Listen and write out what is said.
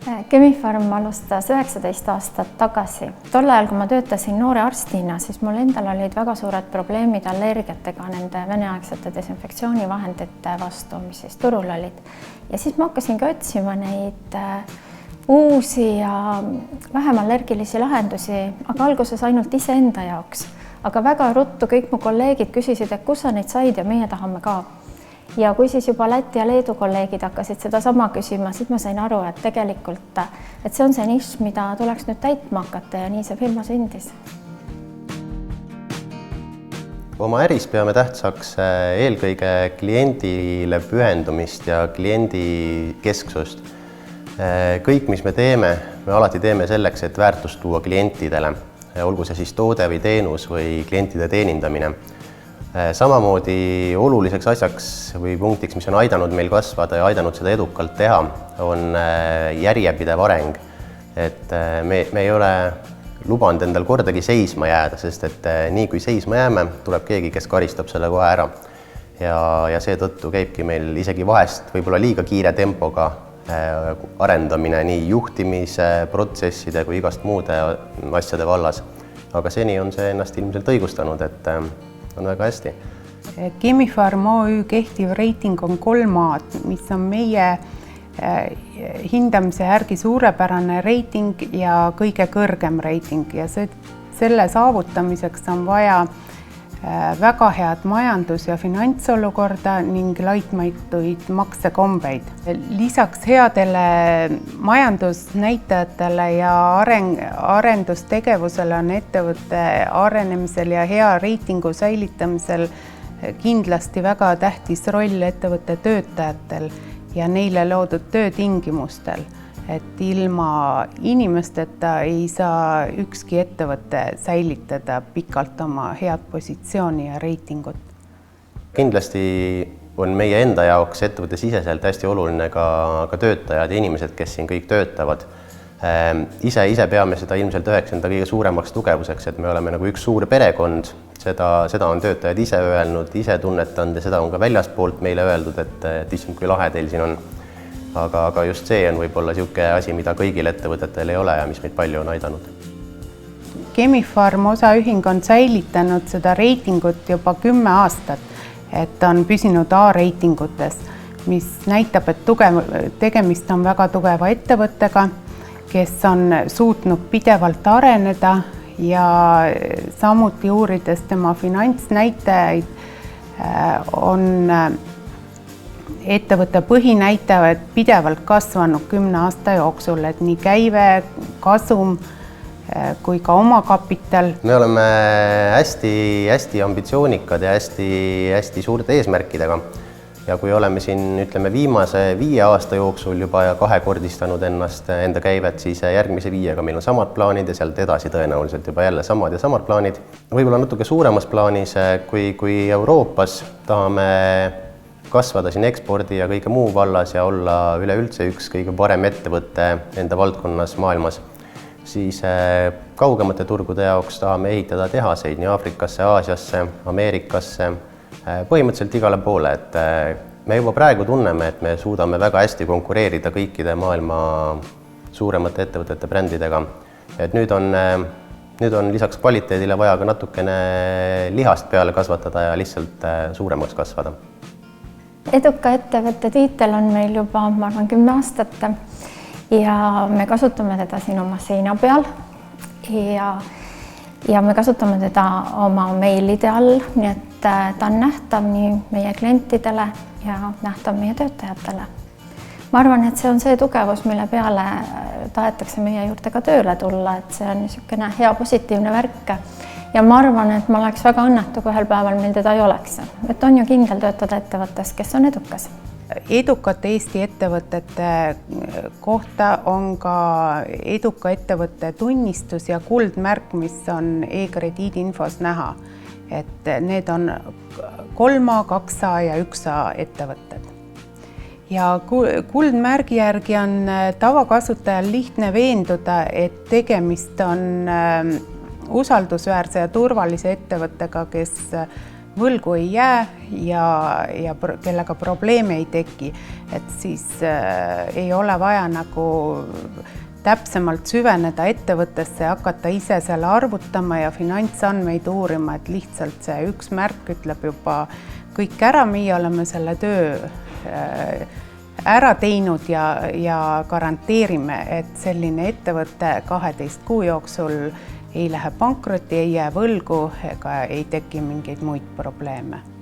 Chemi-Pharm alustas 19 aastat tagasi. Tol ajal, kui ma töötasin noore arstina, siis mul endal olid väga suured probleemid allergiatega nende veneaegsete desinfektsioonivahendite vastu, mis siis turul olid. Ja siis ma hakkasingi otsima neid uusi ja vähem allergilisi lahendusi, aga alguses ainult iseenda jaoks. Aga väga ruttu kõik mu kolleegid küsisid, et kus sa neid said ja meie tahame ka. Ja kui siis juba Läti ja Leedu kolleegid hakkasid seda sama küsima, siis ma sain aru, et tegelikult et see on see nišš, mida tuleks nüüd täitma hakata ja nii see firma sündis. Oma äris peame tähtsaks eelkõige kliendile pühendumist ja kliendi kesksust. Kõik, mis me teeme, me alati teeme selleks, et väärtust tuua klientidele, olgu see siis toode või teenus või klientide teenindamine. Samamoodi oluliseks asjaks või punktiks, mis on aidanud meil kasvada ja aidanud seda edukalt teha, on järjepidev areng. Et me ei ole lubanud endal kordagi seisma jääda, sest et nii kui seisma jääme, tuleb keegi, kes karistab selle kohe ära. Ja seetõttu käibki meil isegi vahest võib-olla liiga kiire tempoga arendamine nii juhtimise, protsesside kui igast muude asjade vallas. Aga seni on see ennast ilmselt õigustanud, et on väga hästi. Chemi-Pharm OÜ kehtiv reiting on 3A, mis on meie hindamise järgi suurepärane reiting ja kõige kõrgem reiting. Ja selle saavutamiseks on vaja väga head majandus- ja finantsolukorda ning laitmatuid maksekombeid. Lisaks headele majandusnäitajatele ja arendustegevusele on ettevõtte arenemisel ja hea reitingu säilitamisel kindlasti väga tähtis roll ettevõtte töötajatel ja neile loodud töötingimustel. Et ilma inimesteta ei saa ükski ettevõte säilitada pikalt oma head positsiooni ja reitingut. Kindlasti on meie enda jaoks ettevõtte siseselt hästi oluline ka töötajad ja inimesed, kes siin kõik töötavad. Ise peame seda ilmselt üheks enda kõige suuremaks tugevuseks, et me oleme nagu üks suur perekond. Seda on töötajad ise öelnud, ise tunnetanud ja seda on ka väljaspoolt meile öeldud, et issand, kui lahe teil siin on. Aga just see on võib-olla niisugune asi, mida kõigil ettevõtetel ei ole ja mis meid palju on aidanud. Chemi-Pharm osaühing on säilitanud seda reitingut juba 10 aastat, et on püsinud A-reitingutes, mis näitab, et tegemist on väga tugeva ettevõttega, kes on suutnud pidevalt areneda ja samuti uurides tema finantsnäitajaid on ettevõtte põhinäitajad pidevalt kasvanud 10 aasta jooksul, et nii käive, kasum kui ka omakapital. Me oleme hästi ambitsioonikad ja hästi suurte eesmärkidega. Ja kui oleme siin viimase 5 aasta jooksul juba kahekordistanud enda käivet, siis järgmise 5-ga meil on samad plaanid ja sealt edasi tõenäoliselt juba jälle samad plaanid. Võib-olla natuke suuremas plaanis, kui Euroopas tahame kasvada siin ekspordi ja kõige muu vallas ja olla üleüldse üks kõige parem ettevõte enda valdkonnas maailmas, siis kaugemate turgude jaoks tahame ehitada tehaseid nii Aafrikasse, Aasiasse, Ameerikasse, põhimõtteliselt igale poole. Et me juba praegu tunneme, et me suudame väga hästi konkureerida kõikide maailma suuremate ettevõtete brändidega. Et nüüd on lisaks kvaliteedile vaja ka natukene lihast peale kasvatada ja lihtsalt suuremaks kasvada. Eduka ettevõtte tiitel on meil juba, ma arvan, 10 aastat ja me kasutame teda siin oma seina peal ja me kasutame teda oma meilide all, nii et ta on nähtav nii meie klientidele ja nähtav meie töötajatele. Ma arvan, et see on see tugevus, mille peale tahetakse meie juurde ka tööle tulla, et see on niisugune hea positiivne värk. Ja ma arvan, et ma oleks väga õnnetu, kui ühel päeval meil teda ei oleks. Et on ju kindel töötada ettevõttes, kes on edukas. Edukate Eesti ettevõtete kohta on ka eduka ettevõtte tunnistus ja kuldmärk, mis on e-krediidi infos näha. Et need on 3A, 2A ja 1A ettevõtted. Ja kuldmärgi järgi on tavakasutajal lihtne veenduda, et tegemist on usaldusväärse ja turvalise ettevõttega, kes võlgu ei jää ja kellega probleeme ei teki, et siis ei ole vaja nagu täpsemalt süveneda ettevõttesse, hakata ise selle arvutama ja finantsandmeid uurima, et lihtsalt see üks märk ütleb juba kõik ära, meie oleme selle töö ära teinud ja garanteerime, et selline ettevõte 12 kuu jooksul ei lähe pankrotti, ei jää võlgu ega ei teki mingeid muid probleeme.